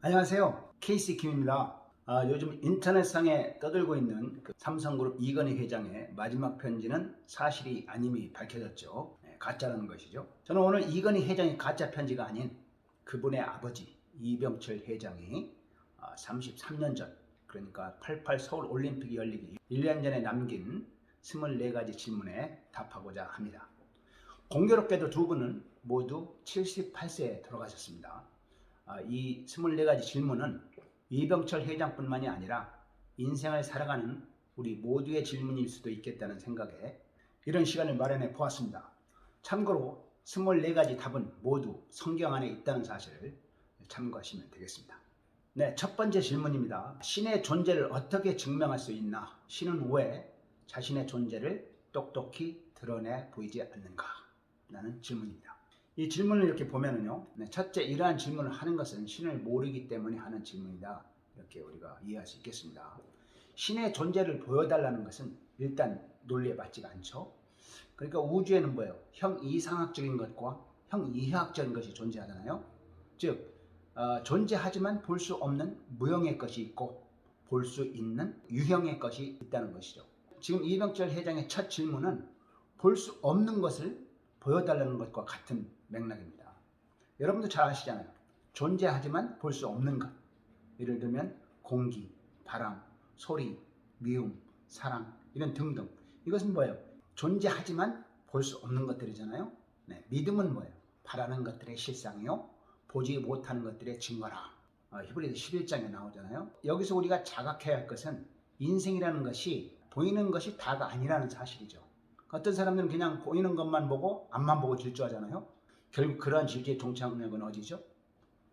안녕하세요. KC 김입니다. 요즘 인터넷상에 떠들고 있는 삼성그룹 이건희 회장의 마지막 편지는 사실이 아님이 밝혀졌죠. 가짜라는 것이죠. 저는 오늘 이건희 회장이 가짜 편지가 아닌 그분의 아버지 이병철 회장이 33년 전, 그러니까 88 서울 올림픽이 열리기 1년 전에 남긴 24가지 질문에 답하고자 합니다. 공교롭게도 두 분은 모두 78세에 돌아가셨습니다. 이 24가지 질문은 이병철 회장뿐만이 아니라 인생을 살아가는 우리 모두의 질문일 수도 있겠다는 생각에 이런 시간을 마련해 보았습니다. 참고로 24가지 답은 모두 성경 안에 있다는 사실을 참고하시면 되겠습니다. 네, 첫 번째 질문입니다. 신의 존재를 어떻게 증명할 수 있나? 신은 왜 자신의 존재를 똑똑히 드러내 보이지 않는가? 라는 질문입니다. 이 질문을 이렇게 보면은요, 첫째, 이러한 질문을 하는 것은 신을 모르기 때문에 하는 질문이다, 이렇게 우리가 이해할 수 있겠습니다. 신의 존재를 보여달라는 것은 일단 논리에 맞지가 않죠. 그러니까 우주에는 뭐예요? 형이상학적인 것과 형이하학적인 것이 존재하잖아요. 즉 존재하지만 볼 수 없는 무형의 것이 있고 볼 수 있는 유형의 것이 있다는 것이죠. 지금 이병철 회장의 첫 질문은 볼 수 없는 것을 보여달라는 것과 같은 맥락입니다. 여러분도 잘 아시잖아요. 존재하지만 볼 수 없는 것. 예를 들면 공기, 바람, 소리, 미움, 사랑, 이런 등등. 이것은 뭐예요? 존재하지만 볼 수 없는 것들이잖아요. 믿음은 뭐예요? 바라는 것들의 실상이요, 보지 못하는 것들의 증거라. 히브리서 11장에 나오잖아요. 여기서 우리가 자각해야 할 것은 인생이라는 것이 보이는 것이 다가 아니라는 사실이죠. 어떤 사람들은 그냥 보이는 것만 보고 앞만 보고 질주하잖아요. 결국 그러한 질주의 동창력은 어디죠?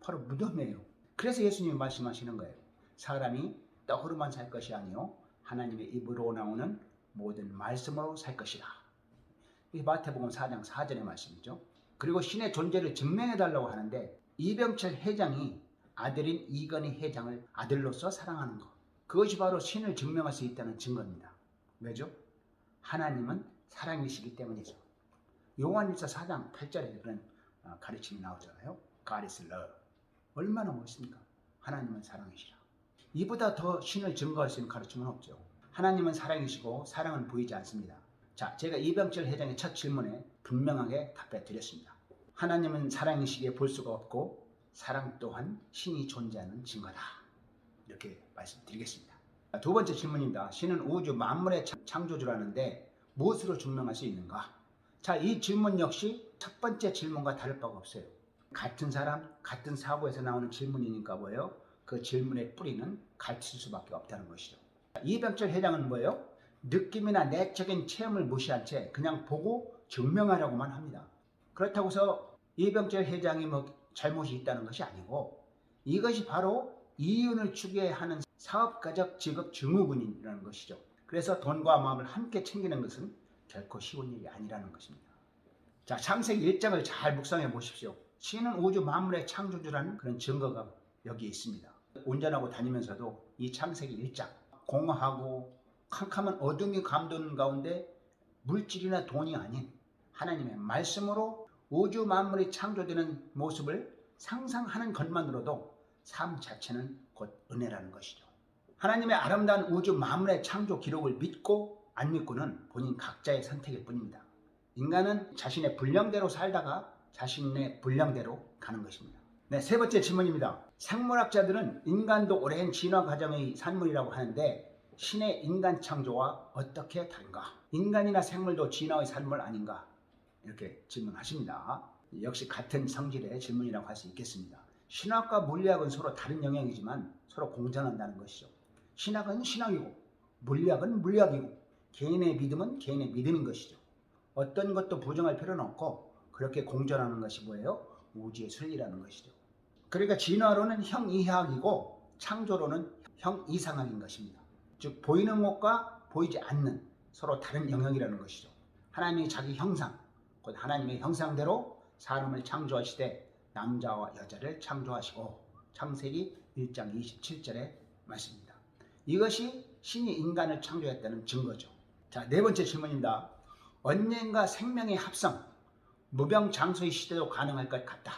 바로 무덤이에요. 그래서 예수님이 말씀하시는 거예요. 사람이 떡으로만 살 것이 아니요 하나님의 입으로 나오는 모든 말씀으로 살 것이다. 이게 마태복음 4장 4절의 말씀이죠. 그리고 신의 존재를 증명해달라고 하는데 이병철 회장이 아들인 이건희 회장을 아들로서 사랑하는 것, 그것이 바로 신을 증명할 수 있다는 증거입니다. 왜죠? 하나님은 사랑이시기 때문이죠. 요한일서 4장 8절에 그런 가르침이 나오잖아요. God is love. 얼마나 멋있습니까? 하나님은 사랑이시라. 이보다 더 신을 증거할 수 있는 가르침은 없죠. 하나님은 사랑이시고 사랑은 보이지 않습니다. 자, 제가 이병철 회장의 첫 질문에 분명하게 답해 드렸습니다. 하나님은 사랑이시기에 볼 수가 없고 사랑 또한 신이 존재하는 증거다, 이렇게 말씀드리겠습니다. 두 번째 질문입니다. 신은 우주 만물의 창조주라는데 무엇으로 증명할 수 있는가? 자, 이 질문 역시 첫 번째 질문과 다를 바가 없어요. 같은 사람, 같은 사고에서 나오는 질문이니까 뭐예요? 그 질문의 뿌리는 같을 수밖에 없다는 것이죠. 이병철 회장은 뭐예요? 느낌이나 내적인 체험을 무시한 채 그냥 보고 증명하려고만 합니다. 그렇다고 해서 이병철 회장이 잘못이 있다는 것이 아니고, 이것이 바로 이윤을 추구해야 하는 사업가적 직업 증후군이라는 것이죠. 그래서 돈과 마음을 함께 챙기는 것은 결코 쉬운 일이 아니라는 것입니다. 자, 창세기 1장을 잘 묵상해 보십시오. 신은 우주 만물의 창조주라는 그런 증거가 여기 있습니다. 운전하고 다니면서도 이 창세기 1장, 공허하고 캄캄한 어둠이 감도는 가운데 물질이나 돈이 아닌 하나님의 말씀으로 우주 만물이 창조되는 모습을 상상하는 것만으로도 삶 자체는 곧 은혜라는 것이죠. 하나님의 아름다운 우주 만물의 창조 기록을 믿고 안 믿고는 본인 각자의 선택일 뿐입니다. 인간은 자신의 분량대로 살다가 자신의 분량대로 가는 것입니다. 네, 세 번째 질문입니다. 생물학자들은 인간도 오랜 진화 과정의 산물이라고 하는데 신의 인간 창조와 어떻게 다른가? 인간이나 생물도 진화의 산물 아닌가? 이렇게 질문하십니다. 역시 같은 성질의 질문이라고 할 수 있겠습니다. 신학과 물리학은 서로 다른 영역이지만 서로 공존한다는 것이죠. 신학은 신학이고 물리학은 물리학이고 개인의 믿음은 개인의 믿음인 것이죠. 어떤 것도 부정할 필요는 없고 그렇게 공존하는 것이 뭐예요? 우주의 순리라는 것이죠. 그러니까 진화론은 형이하학이고 창조론은 형이상학인 것입니다. 즉 보이는 것과 보이지 않는 서로 다른 영역이라는 것이죠. 하나님이 자기 형상, 곧 하나님의 형상대로 사람을 창조하시되 남자와 여자를 창조하시고, 창세기 1장 27절의 말씀입니다. 이것이 신이 인간을 창조했다는 증거죠. 자, 네 번째 질문입니다. 언젠가 생명의 합성, 무병장수의 시대도 가능할 것 같다.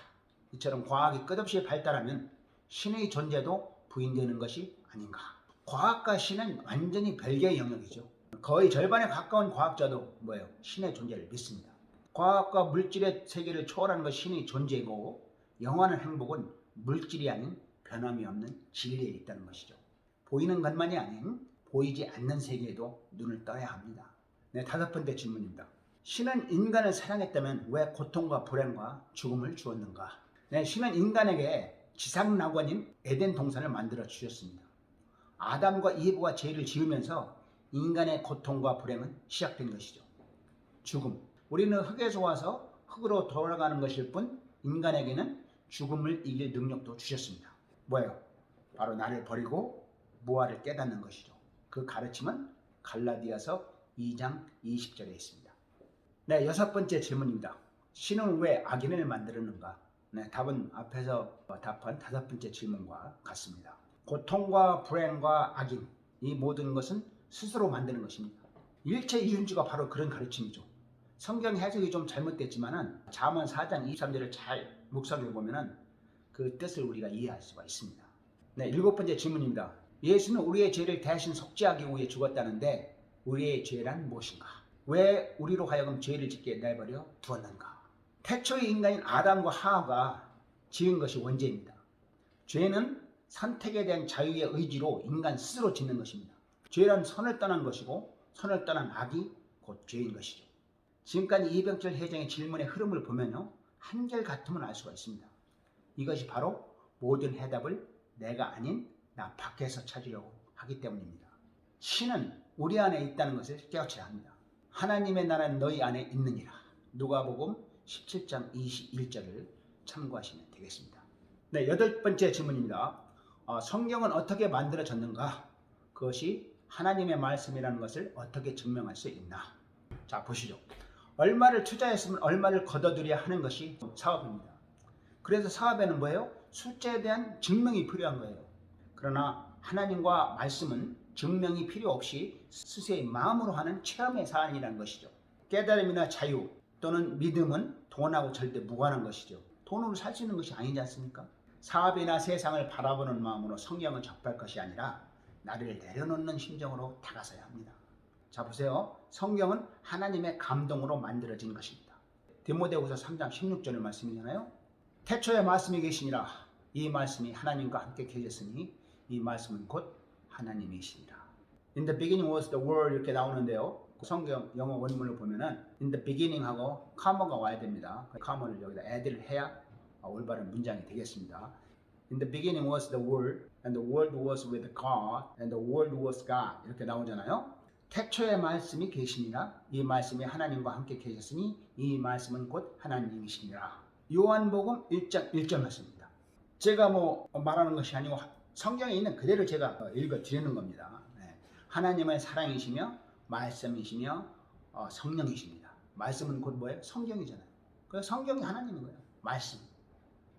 이처럼 과학이 끝없이 발달하면 신의 존재도 부인되는 것이 아닌가. 과학과 신은 완전히 별개의 영역이죠. 거의 절반에 가까운 과학자도 신의 존재를 믿습니다. 과학과 물질의 세계를 초월하는 것이 신의 존재이고, 영원한 행복은 물질이 아닌 변함이 없는 진리에 있다는 것이죠. 보이는 것만이 아닌 보이지 않는 세계에도 눈을 떠야 합니다. 네, 5번째 질문입니다. 신은 인간을 사랑했다면 왜 고통과 불행과 죽음을 주었는가? 네, 신은 인간에게 지상낙원인 에덴 동산을 만들어 주셨습니다. 아담과 이브가 죄를 지으면서 인간의 고통과 불행은 시작된 것이죠. 죽음. 우리는 흙에서 와서 흙으로 돌아가는 것일 뿐 인간에게는 죽음을 이길 능력도 주셨습니다. 뭐예요? 바로 나를 버리고 무아를 깨닫는 것이죠. 그 가르침은 갈라디아서 2장 20절에 있습니다. 네, 6번째 질문입니다. 신은 왜 악인을 만들었는가? 네, 답은 앞에서 답한 5번째 질문과 같습니다. 고통과 불행과 악인, 이 모든 것은 스스로 만드는 것입니다. 일체 이윤주가 바로 그런 가르침이죠. 성경 해석이 좀 잘못됐지만은 잠언 4장 23절을 잘 묵상해 보면은 그 뜻을 우리가 이해할 수가 있습니다. 네, 7번째 질문입니다. 예수는 우리의 죄를 대신 속죄하기 위해 죽었다는데 우리의 죄란 무엇인가? 왜 우리로 하여금 죄를 짓게 내버려 두었는가? 태초의 인간인 아담과 하와가 지은 것이 원죄입니다. 죄는 선택에 대한 자유의 의지로 인간 스스로 짓는 것입니다. 죄란 선을 떠난 것이고 선을 떠난 악이 곧 죄인 것이죠. 지금까지 이병철 회장의 질문의 흐름을 보면요, 한결같음을 알 수가 있습니다. 이것이 바로 모든 해답을 내가 아닌 나 밖에서 찾으려고 하기 때문입니다. 신은 우리 안에 있다는 것을 깨우쳐야 합니다. 하나님의 나라는 너희 안에 있느니라. 누가복음 17장 21절을 참고하시면 되겠습니다. 네, 8번째 질문입니다. 성경은 어떻게 만들어졌는가? 그것이 하나님의 말씀이라는 것을 어떻게 증명할 수 있나? 자, 보시죠. 얼마를 투자했으면 얼마를 거둬들여야 하는 것이 사업입니다. 그래서 사업에는 뭐예요? 숫자에 대한 증명이 필요한 거예요. 그러나 하나님과 말씀은 증명이 필요 없이 스스로의 마음으로 하는 체험의 사안이라는 것이죠. 깨달음이나 자유 또는 믿음은 돈하고 절대 무관한 것이죠. 돈으로 살 수 있는 것이 아니지 않습니까? 사업이나 세상을 바라보는 마음으로 성경을 접할 것이 아니라 나를 내려놓는 심정으로 다가서야 합니다. 자, 보세요. 성경은 하나님의 감동으로 만들어진 것입니다. 디모데후서 3장 16절의 말씀이잖아요. 태초에 말씀이 계시니라. 이 말씀이 하나님과 함께 계셨으니 이 말씀은 곧 하나님이시니라. In the beginning was the word 이렇게 나오는데요. 성경 영어 원문을 보면은 in the beginning 하고 comma가 와야 됩니다. comma를 여기다 add를 해야 올바른 문장이 되겠습니다. In the beginning was the word and the word was with God and the word was God 이렇게 나오잖아요. 태초에 말씀이 계시니라. 이 말씀이 하나님과 함께 계셨으니 이 말씀은 곧 하나님이시니라. 요한복음 1장 1절 말씀입니다. 제가 말하는 것이 아니고 성경에 있는 그대로 제가 읽어 드리는 겁니다. 하나님의 사랑이시며 말씀이시며 성령이십니다. 말씀은 곧 뭐예요? 성경이잖아요. 그래서 성경이 하나님인 거예요. 말씀.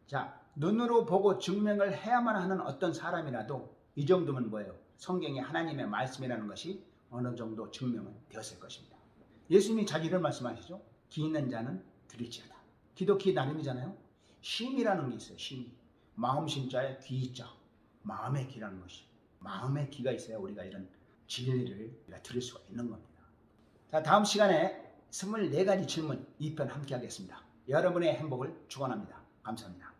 자, 눈으로 보고 증명을 해야만 하는 어떤 사람이라도 이 정도면 뭐예요? 성경이 하나님의 말씀이라는 것이 어느 정도 증명은 되었을 것입니다. 예수님이 자기를 말씀하시죠. 기 있는 자는 들을지어다. 기도 기 나름이잖아요. 쉼이라는 게 있어요. 쉼. 마음 심자에 귀 있자. 마음의 기라는 것이. 마음의 기가 있어야 우리가 이런 진리를 들을 수가 있는 겁니다. 자, 다음 시간에 24가지 질문 2편 함께 하겠습니다. 여러분의 행복을 축원합니다. 감사합니다.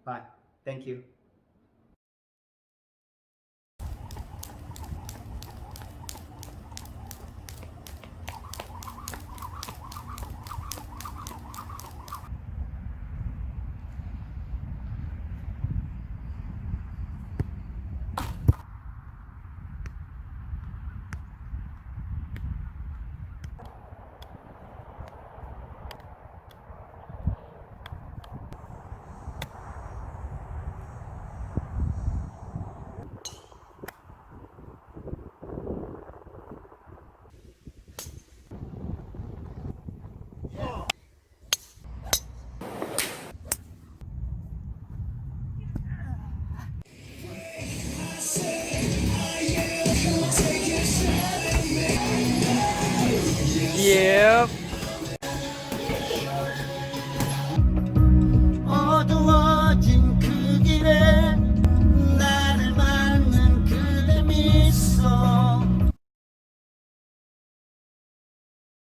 Bye. Thank you. 예.